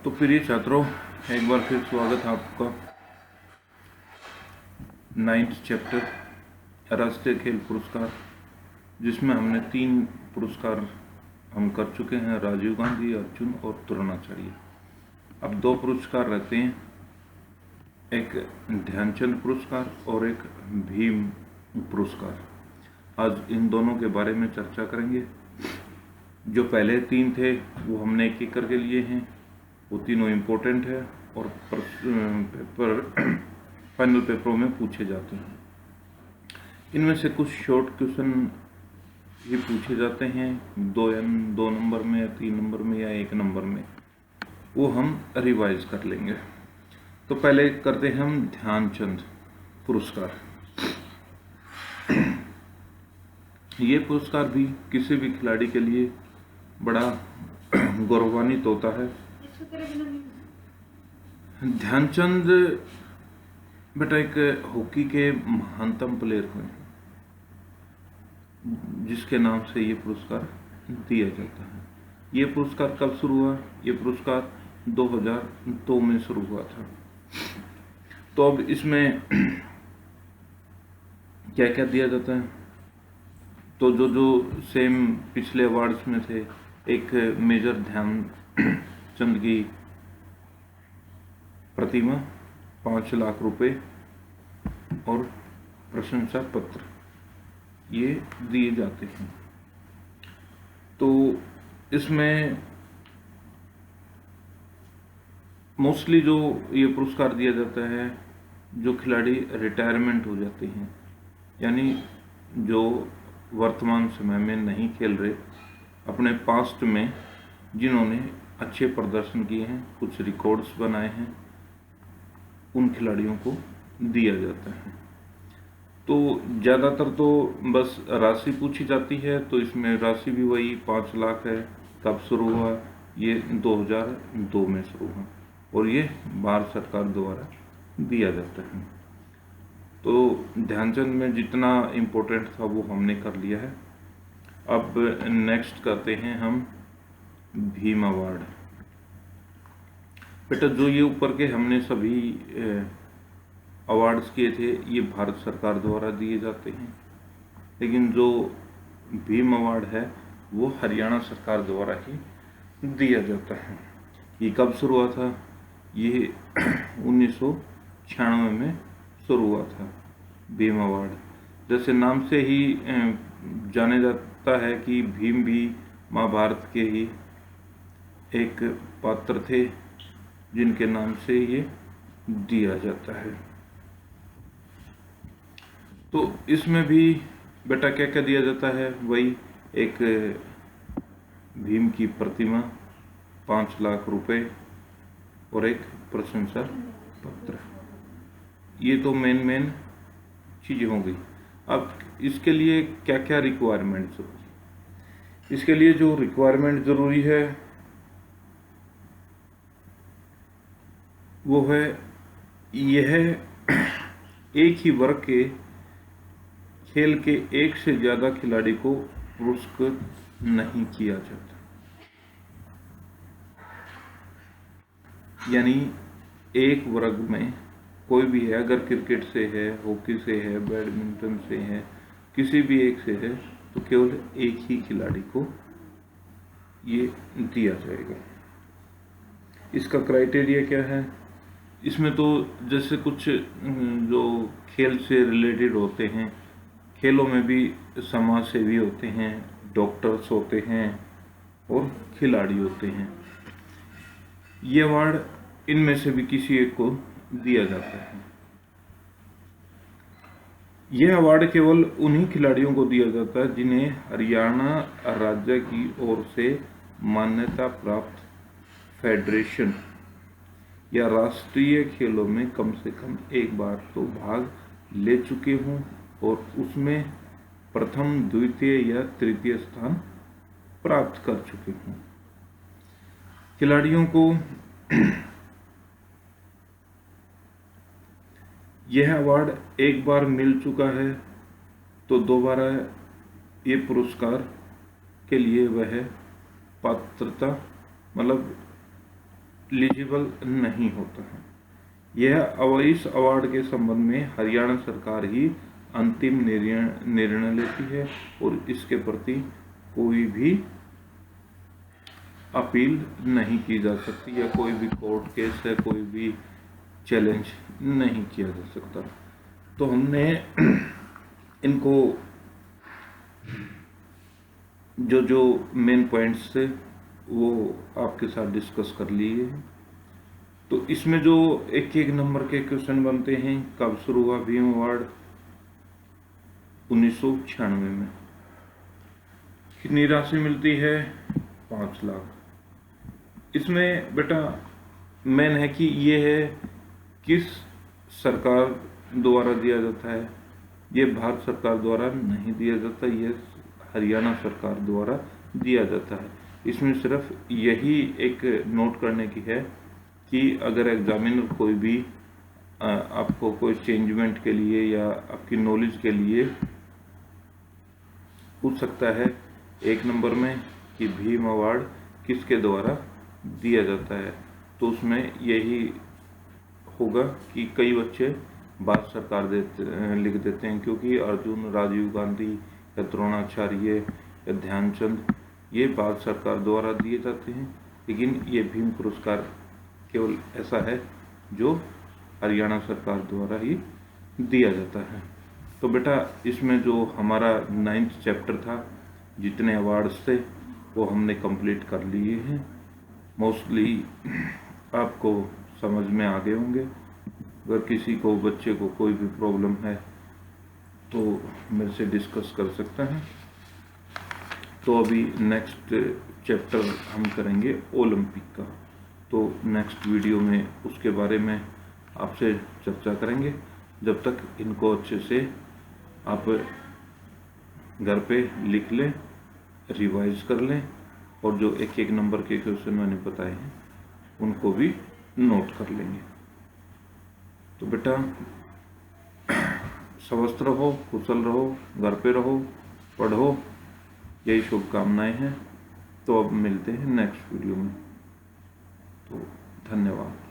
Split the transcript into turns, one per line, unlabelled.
तो प्रिय छात्रों, एक बार फिर स्वागत है आपका 9th चैप्टर राष्ट्रीय खेल पुरस्कार, जिसमें हमने 3 पुरस्कार हम कर चुके हैं, राजीव गांधी, अर्जुन और द्रोणाचार्य। अब 2 पुरस्कार रहते हैं, एक ध्यानचंद पुरस्कार और एक भीम पुरस्कार। आज इन दोनों के बारे में चर्चा करेंगे। जो पहले 3 थे वो हमने एक एक करके लिए हैं, वो तीनों इम्पोर्टेंट है और फाइनल पेपरों में पूछे जाते हैं। इनमें से कुछ शॉर्ट क्वेश्चन ही पूछे जाते हैं, 2 नंबर में या 3 नंबर में या 1 नंबर में, वो हम रिवाइज कर लेंगे। तो पहले करते हैं हम ध्यानचंद पुरस्कार। ये पुरस्कार भी किसी भी खिलाड़ी के लिए बड़ा गौरवान्वित होता है। ध्यानचंद बेटा एक हॉकी के महानतम प्लेयर हुए, जिसके नाम से ये पुरस्कार दिया जाता है। ये पुरस्कार कब शुरू हुआ? ये पुरस्कार 2002 में शुरू हुआ था। तो अब इसमें क्या क्या दिया जाता है? तो जो सेम पिछले अवार्ड्स में थे, एक मेजर ध्यानचंद की प्रतिमा, 5 लाख रुपए और प्रशंसा पत्र, ये दिए जाते हैं। तो इसमें मोस्टली जो ये पुरस्कार दिया जाता है, जो खिलाड़ी रिटायरमेंट हो जाते हैं, यानी जो वर्तमान समय में नहीं खेल रहे, अपने पास्ट में जिन्होंने अच्छे प्रदर्शन किए हैं, कुछ रिकॉर्ड्स बनाए हैं, उन खिलाड़ियों को दिया जाता है। तो ज़्यादातर तो बस राशि पूछी जाती है, तो इसमें राशि भी वही 5 लाख है। कब शुरू हुआ? ये 2002 में शुरू हुआ और ये भारत सरकार द्वारा दिया जाता है। तो ध्यानचंद में जितना इम्पोर्टेंट था वो हमने कर लिया है। अब नेक्स्ट करते हैं हम भीम अवार्ड। बेटा जो ये ऊपर के हमने सभी अवार्ड्स किए थे, ये भारत सरकार द्वारा दिए जाते हैं, लेकिन जो भीम अवार्ड है वो हरियाणा सरकार द्वारा ही दिया जाता है। ये कब शुरू हुआ था? ये 1996 में शुरू हुआ था भीम अवार्ड। जैसे नाम से ही जाने जाता है कि भीम भी महाभारत के ही एक पात्र थे, जिनके नाम से ये दिया जाता है। तो इसमें भी बेटा क्या क्या दिया जाता है? वही एक भीम की प्रतिमा, 5 लाख रुपए और एक प्रशंसा पत्र। ये तो मेन चीज़ें हो गई। अब इसके लिए क्या क्या रिक्वायरमेंट्स होगी? इसके लिए जो रिक्वायरमेंट ज़रूरी है वो है, यह एक ही वर्ग के खेल के एक से ज़्यादा खिलाड़ी को पुरस्कृत नहीं किया जाता। यानी एक वर्ग में कोई भी है, अगर क्रिकेट से है, हॉकी से है, बैडमिंटन से है, किसी भी एक से है, तो केवल एक ही खिलाड़ी को ये दिया जाएगा। इसका क्राइटेरिया क्या है? इसमें तो जैसे कुछ जो खेल से रिलेटेड होते हैं, खेलों में भी समाज सेवी होते हैं, डॉक्टर्स होते हैं और खिलाड़ी होते हैं। ये अवार्ड इनमें से भी किसी एक को दिया जाता है। यह अवार्ड केवल उन्हीं खिलाड़ियों को दिया जाता है जिन्हें हरियाणा राज्य की ओर से मान्यता प्राप्त फेडरेशन या राष्ट्रीय खेलों में कम से कम एक बार तो भाग ले चुके हों और उसमें प्रथम, द्वितीय या तृतीय स्थान प्राप्त कर चुके हों। खिलाड़ियों को यह अवार्ड एक बार मिल चुका है तो दोबारा ये पुरस्कार के लिए वह पात्रता, मतलब एलिजिबल नहीं होता है। इस अवार्ड के संबंध में हरियाणा सरकार ही अंतिम निर्णय लेती है और इसके प्रति कोई भी अपील नहीं की जा सकती या कोई भी कोर्ट केस है, कोई भी चैलेंज नहीं किया जा सकता। तो हमने इनको जो मेन पॉइंट्स थे वो आपके साथ डिस्कस कर लिए हैं। तो इसमें जो एक एक नंबर के क्वेश्चन बनते हैं, कब शुरू हुआ भीम अवार्ड? 1996 में। कितनी राशि मिलती है? 5 लाख। इसमें बेटा मेन है कि ये है किस सरकार द्वारा दिया जाता है। ये भारत सरकार द्वारा नहीं दिया जाता, ये हरियाणा सरकार द्वारा दिया जाता है। इसमें सिर्फ यही एक नोट करने की है कि अगर एग्जामिनर कोई भी आपको कोई चेंजमेंट के लिए या आपकी नॉलेज के लिए पूछ सकता है 1 नंबर में कि भीम अवार्ड किसके द्वारा दिया जाता है, तो उसमें यही होगा कि कई बच्चे भारत सरकार लिख देते हैं, क्योंकि अर्जुन, राजीव गांधी या द्रोणाचार्य या ध्यानचंद ये भारत सरकार द्वारा दिए जाते हैं, लेकिन ये भीम पुरस्कार केवल ऐसा है जो हरियाणा सरकार द्वारा ही दिया जाता है। तो बेटा इसमें जो हमारा 9th चैप्टर था, जितने अवार्ड्स थे वो हमने कंप्लीट कर लिए हैं। मोस्टली आपको समझ में आ गए होंगे। अगर किसी को, बच्चे को कोई भी प्रॉब्लम है तो मेरे से डिस्कस कर सकता है। तो अभी नेक्स्ट चैप्टर हम करेंगे ओलंपिक का, तो नेक्स्ट वीडियो में उसके बारे में आपसे चर्चा करेंगे। जब तक इनको अच्छे से आप घर पे लिख लें, रिवाइज कर लें, और जो एक एक नंबर के क्वेश्चन मैंने बताए हैं उनको भी नोट कर लेंगे। तो बेटा स्वस्थ रहो, कुशल रहो, घर पे रहो, पढ़ो, यही शुभकामनाएं हैं। तो अब मिलते हैं नेक्स्ट वीडियो में। तो धन्यवाद।